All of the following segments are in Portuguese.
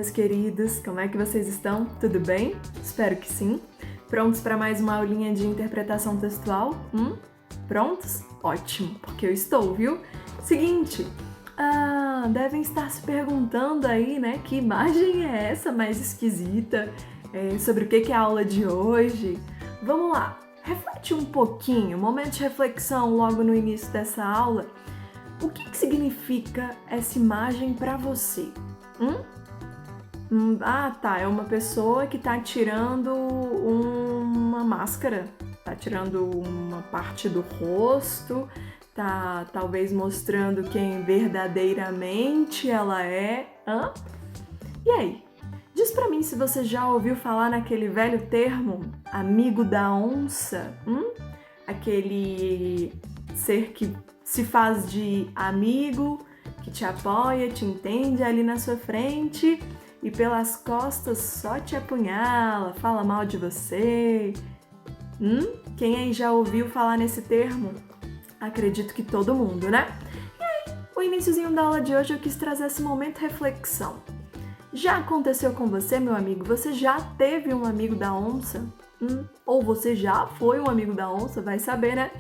meus queridos, como é que vocês estão? Tudo bem? Espero que sim. Prontos para mais uma aulinha de interpretação textual? Prontos? Ótimo, porque eu estou, viu? Seguinte, devem estar se perguntando aí, né, que imagem é essa mais esquisita? Sobre o que é a aula de hoje? Vamos lá, reflete um pouquinho, momento de reflexão logo no início dessa aula. O que significa essa imagem para você? É uma pessoa que tá tirando uma máscara, tá tirando uma parte do rosto, tá talvez mostrando quem verdadeiramente ela é. E aí? Diz pra mim se você já ouviu falar naquele velho termo, amigo da onça, Aquele ser que se faz de amigo, que te apoia, te entende ali na sua frente e pelas costas só te apunhala, fala mal de você. Quem aí já ouviu falar nesse termo? Acredito que todo mundo, né? E aí, o iniciozinho da aula de hoje eu quis trazer esse momento de reflexão. Já aconteceu com você, meu amigo? Você já teve um amigo da onça? Ou você já foi um amigo da onça? Vai saber, né?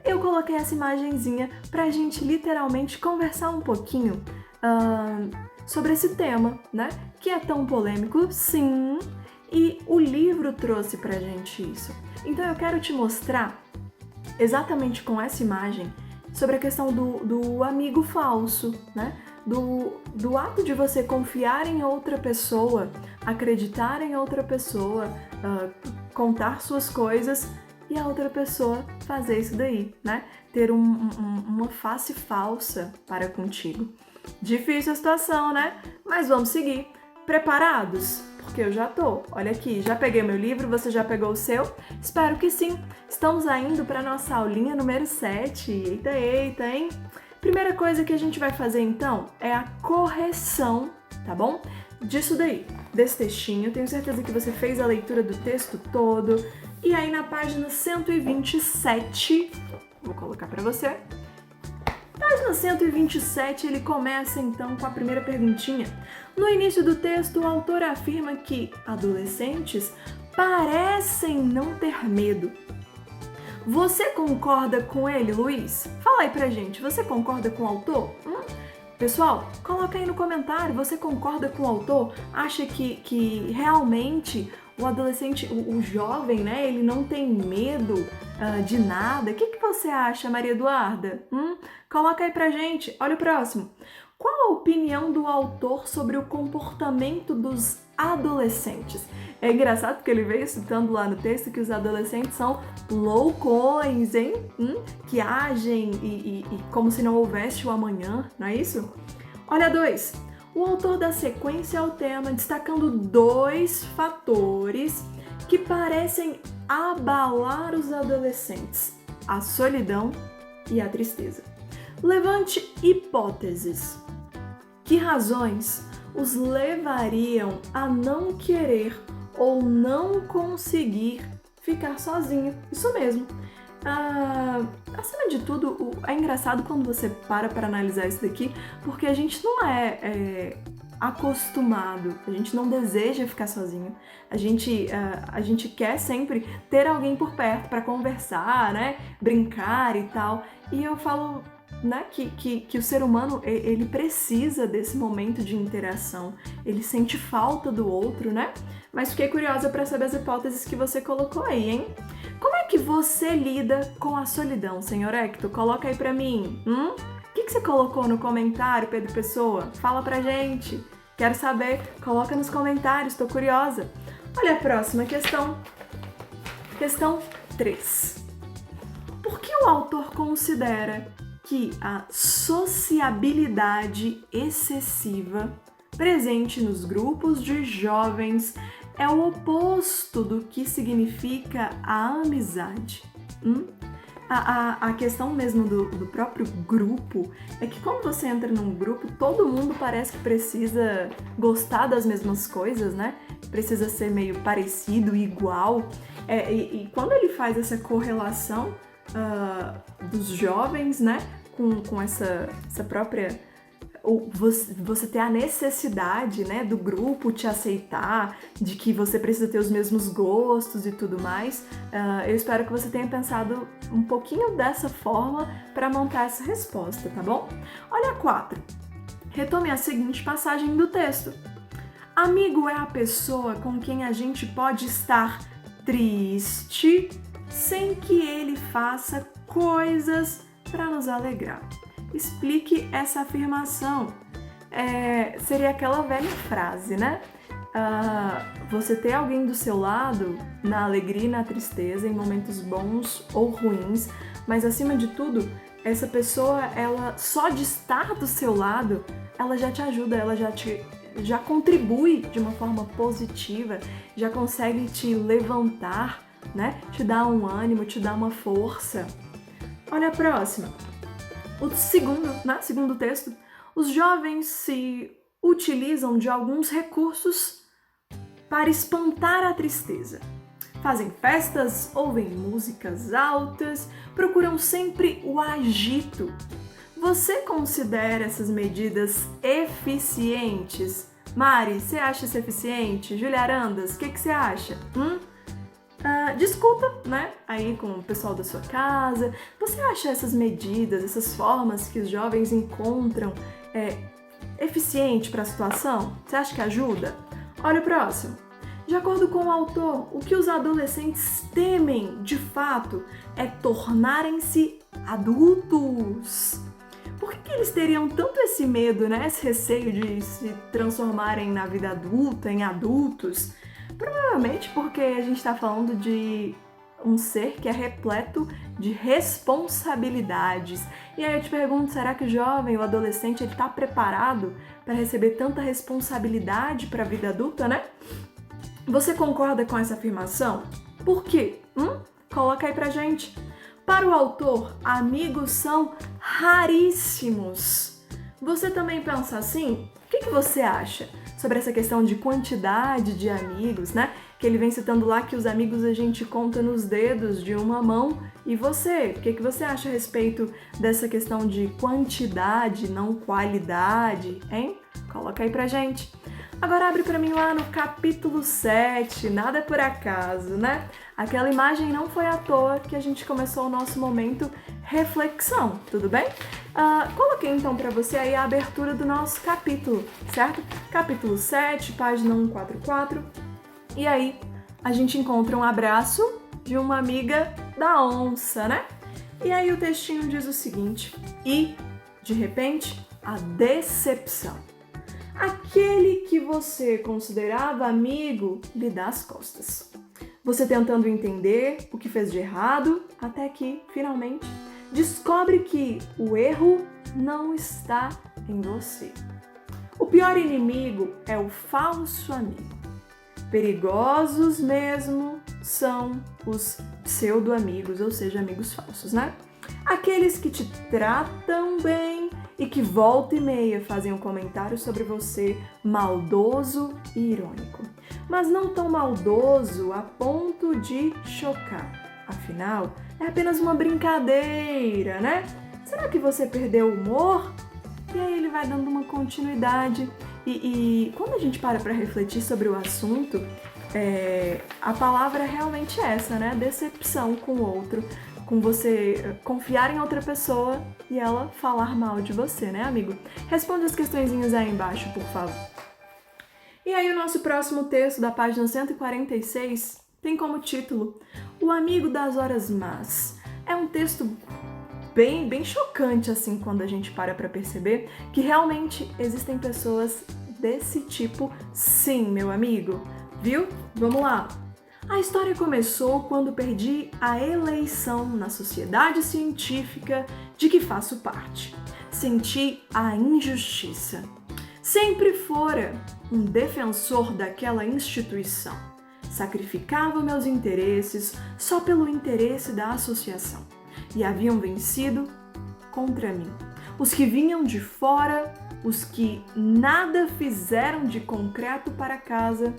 Eu coloquei essa imagenzinha pra gente literalmente conversar um pouquinho sobre esse tema, né? Que é tão polêmico, sim, e o livro trouxe pra gente isso. Então eu quero te mostrar, exatamente com essa imagem, sobre a questão do amigo falso, né? Do ato de você confiar em outra pessoa, acreditar em outra pessoa, contar suas coisas e a outra pessoa fazer isso daí, né? Ter uma face falsa para contigo. Difícil a situação, né? Mas vamos seguir. Preparados? Porque eu já tô. Olha aqui, já peguei meu livro, você já pegou o seu? Espero que sim. Estamos indo para nossa aulinha número 7. Eita, hein? Primeira coisa que a gente vai fazer então é a correção, tá bom? Disso daí, desse textinho. Tenho certeza que você fez a leitura do texto todo. E aí na página 127, vou colocar para você. Página 127, ele começa então com a primeira perguntinha. No início do texto, o autor afirma que adolescentes parecem não ter medo. Você concorda com ele, Luiz? Fala aí pra gente, você concorda com o autor? Pessoal, coloca aí no comentário, você concorda com o autor? Acha que realmente o adolescente, o jovem, né, ele não tem medo de nada? O que você acha, Maria Eduarda? Coloca aí pra gente. Olha o próximo. Qual a opinião do autor sobre o comportamento dos adolescentes? É engraçado porque ele veio citando lá no texto que os adolescentes são loucões, hein? Que agem e como se não houvesse o amanhã, não é isso? Olha 2. O autor dá sequência ao tema destacando 2 fatores que parecem abalar os adolescentes: a solidão e a tristeza. Levante hipóteses. Que razões os levariam a não querer ou não conseguir ficar sozinho? Isso mesmo. Acima de tudo, é engraçado quando você para analisar isso daqui, porque a gente não é acostumado, a gente não deseja ficar sozinho. A gente quer sempre ter alguém por perto para conversar, né? Brincar e tal. E eu falo, né, que o ser humano, ele precisa desse momento de interação, ele sente falta do outro, né? Mas fiquei curiosa para saber as hipóteses que você colocou aí, hein? Como é que você lida com a solidão, senhor Hector? Coloca aí pra mim. O que você colocou no comentário, Pedro Pessoa? Fala pra gente. Quero saber. Coloca nos comentários, tô curiosa. Olha a próxima questão. Questão 3. Por que o autor considera que a sociabilidade excessiva presente nos grupos de jovens é o oposto do que significa a amizade? A questão mesmo do próprio grupo é que quando você entra num grupo, todo mundo parece que precisa gostar das mesmas coisas, né? Precisa ser meio parecido, igual. E quando ele faz essa correlação dos jovens, né, com essa própria ou você ter a necessidade, né, do grupo te aceitar, de que você precisa ter os mesmos gostos e tudo mais. Eu espero que você tenha pensado um pouquinho dessa forma para montar essa resposta, tá bom? Olha a 4. Retome a seguinte passagem do texto. Amigo é a pessoa com quem a gente pode estar triste sem que ele faça coisas para nos alegrar. Explique essa afirmação. Seria aquela velha frase, né? Você ter alguém do seu lado na alegria e na tristeza, em momentos bons ou ruins, mas acima de tudo, essa pessoa, ela só de estar do seu lado, ela já te ajuda, ela já contribui de uma forma positiva, já consegue te levantar, né? Te dar um ânimo, te dar uma força. Olha a próxima. O segundo texto, os jovens se utilizam de alguns recursos para espantar a tristeza. Fazem festas, ouvem músicas altas, procuram sempre o agito. Você considera essas medidas eficientes? Mari, você acha isso eficiente? Julia Arandas, o que você acha? Discuta, né, aí com o pessoal da sua casa. Você acha essas medidas, essas formas que os jovens encontram eficiente para a situação? Você acha que ajuda? Olha o próximo. De acordo com o autor, o que os adolescentes temem, de fato, é tornarem-se adultos. Por que eles teriam tanto esse medo, né, esse receio de se transformarem na vida adulta, em adultos? Provavelmente porque a gente está falando de um ser que é repleto de responsabilidades. E aí eu te pergunto, será que o jovem, o adolescente, ele está preparado para receber tanta responsabilidade para a vida adulta, né? Você concorda com essa afirmação? Por quê? Coloca aí pra gente. Para o autor, amigos são raríssimos. Você também pensa assim? O que você acha sobre essa questão de quantidade de amigos, né? Que ele vem citando lá que os amigos a gente conta nos dedos de uma mão. E você? O que você acha a respeito dessa questão de quantidade, não qualidade, hein? Coloca aí pra gente. Agora abre pra mim lá no capítulo 7, nada é por acaso, né? Aquela imagem não foi à toa que a gente começou o nosso momento reflexão, tudo bem? Coloquei então pra você aí a abertura do nosso capítulo, certo? Capítulo 7, página 144. E aí a gente encontra um abraço de uma amiga da onça, né? E aí o textinho diz o seguinte: e, de repente, a decepção. Aquele que você considerava amigo lhe dá as costas. Você tentando entender o que fez de errado, até que, finalmente, descobre que o erro não está em você. O pior inimigo é o falso amigo. Perigosos mesmo são os pseudo-amigos, ou seja, amigos falsos, né? Aqueles que te tratam bem e que volta e meia fazem um comentário sobre você maldoso e irônico. Mas não tão maldoso a ponto de chocar. Afinal, é apenas uma brincadeira, né? Será que você perdeu o humor? E aí ele vai dando uma continuidade. E quando a gente para refletir sobre o assunto, a palavra é realmente essa, né? Decepção com o outro. Com você confiar em outra pessoa e ela falar mal de você, né, amigo? Responde as questõezinhas aí embaixo, por favor. E aí o nosso próximo texto, da página 146, tem como título O Amigo das Horas Más. É um texto bem chocante, assim, quando a gente para perceber que realmente existem pessoas desse tipo, sim, meu amigo. Viu? Vamos lá! A história começou quando perdi a eleição na sociedade científica de que faço parte. Senti a injustiça. Sempre fora um defensor daquela instituição. Sacrificava meus interesses só pelo interesse da associação. E haviam vencido contra mim. Os que vinham de fora, os que nada fizeram de concreto para casa.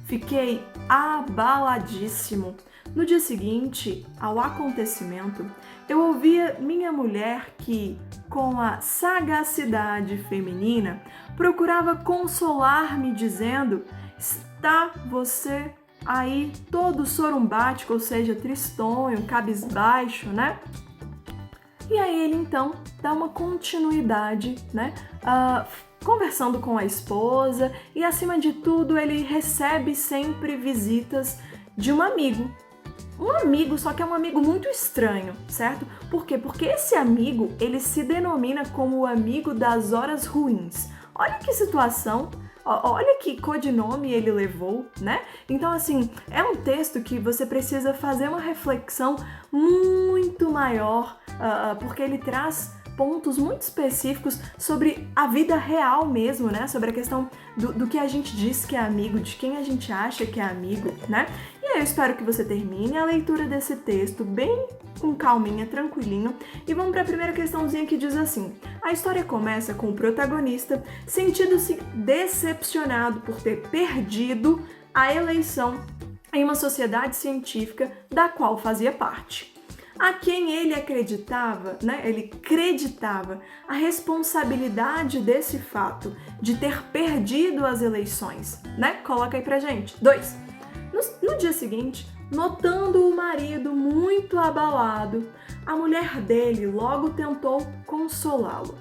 Fiquei abaladíssimo. No dia seguinte, ao acontecimento, eu ouvia minha mulher que, com a sagacidade feminina, procurava consolar-me dizendo: está você aí todo sorumbático, ou seja, tristonho, cabisbaixo, né? E aí ele então dá uma continuidade, né? Conversando com a esposa e, acima de tudo, ele recebe sempre visitas de um amigo. Um amigo, só que é um amigo muito estranho, certo? Por quê? Porque esse amigo, ele se denomina como o amigo das horas ruins. Olha que situação, olha que codinome ele levou, né? Então, assim, é um texto que você precisa fazer uma reflexão muito maior, porque ele traz pontos muito específicos sobre a vida real mesmo, né? Sobre a questão do que a gente diz que é amigo, de quem a gente acha que é amigo, né? E aí eu espero que você termine a leitura desse texto bem com calminha, tranquilinho. E vamos para a primeira questãozinha que diz assim: a história começa com o protagonista sentindo-se decepcionado por ter perdido a eleição em uma sociedade científica da qual fazia parte. A quem ele acreditava, né? Ele acreditava a responsabilidade desse fato de ter perdido as eleições, né? Coloca aí pra gente. 2. No dia seguinte, notando o marido muito abalado, a mulher dele logo tentou consolá-lo.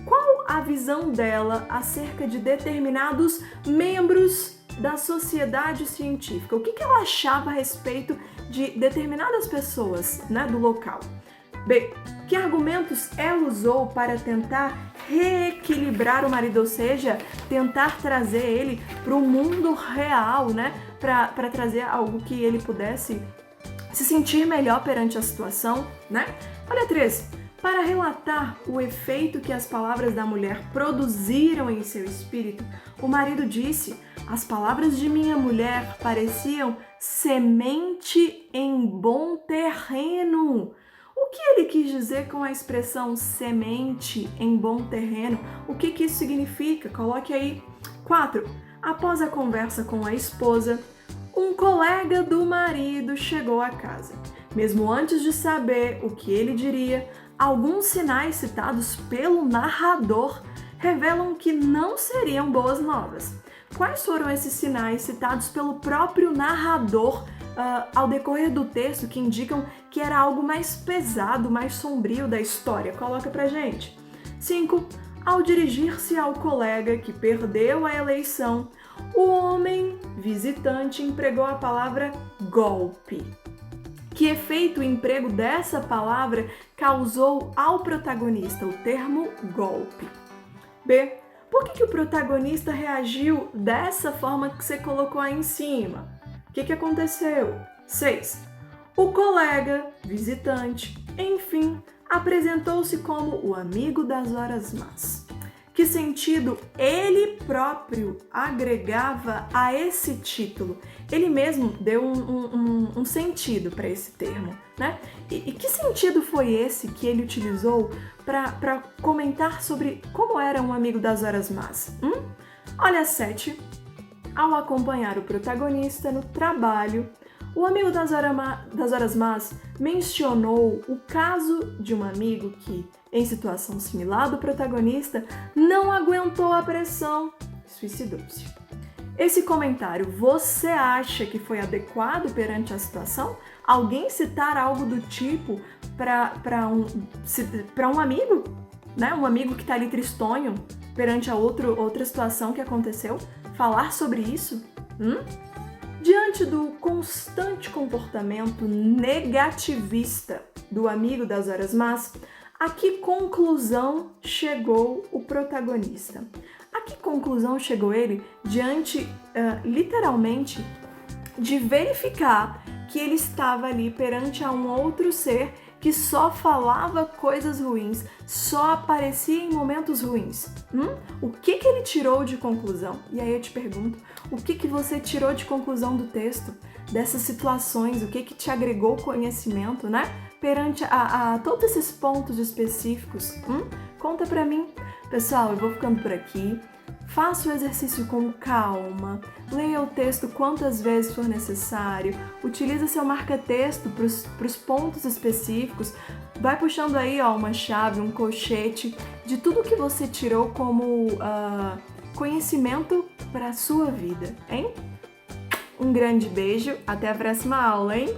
Qual a visão dela acerca de determinados membros da sociedade científica? O que ela achava a respeito de determinadas pessoas, né, do local? B. Que argumentos ela usou para tentar reequilibrar o marido, ou seja, tentar trazer ele para o mundo real, né, para trazer algo que ele pudesse se sentir melhor perante a situação, né? Olha, 3. Para relatar o efeito que as palavras da mulher produziram em seu espírito, o marido disse: as palavras de minha mulher pareciam semente em bom terreno. O que ele quis dizer com a expressão semente em bom terreno? O que isso significa? Coloque aí. 4. Após a conversa com a esposa, um colega do marido chegou à casa. Mesmo antes de saber o que ele diria, alguns sinais citados pelo narrador revelam que não seriam boas novas. Quais foram esses sinais citados pelo próprio narrador ao decorrer do texto que indicam que era algo mais pesado, mais sombrio da história? Coloca pra gente. 5. Ao dirigir-se ao colega que perdeu a eleição, o homem visitante empregou a palavra golpe. Que efeito o emprego dessa palavra causou ao protagonista, o termo golpe? B. Por que o protagonista reagiu dessa forma que você colocou aí em cima? O que aconteceu? 6. O colega, visitante, enfim, apresentou-se como o amigo das horas más. Que sentido ele próprio agregava a esse título? Ele mesmo deu um sentido para esse termo, né? E que sentido foi esse que ele utilizou para comentar sobre como era um amigo das horas más? Olha, 7. Ao acompanhar o protagonista no trabalho, o amigo das horas más mencionou o caso de um amigo que, em situação similar do protagonista, não aguentou a pressão e suicidou-se. Esse comentário, você acha que foi adequado perante a situação? Alguém citar algo do tipo para um amigo, né? Um amigo que está ali tristonho perante a outra situação que aconteceu? Falar sobre isso? Diante do constante comportamento negativista do amigo das horas más, a que conclusão chegou o protagonista? A que conclusão chegou ele diante, literalmente, de verificar que ele estava ali perante a um outro ser que só falava coisas ruins, só aparecia em momentos ruins? O que ele tirou de conclusão? E aí eu te pergunto, o que você tirou de conclusão do texto, dessas situações? O que te agregou conhecimento, né? Perante a todos esses pontos específicos? Conta pra mim. Pessoal, eu vou ficando por aqui. Faça o exercício com calma, leia o texto quantas vezes for necessário, utilize seu marca-texto para os pontos específicos, Vai puxando aí, ó, uma chave, um colchete de tudo que você tirou como conhecimento para a sua vida, hein? Um grande beijo, até a próxima aula, hein?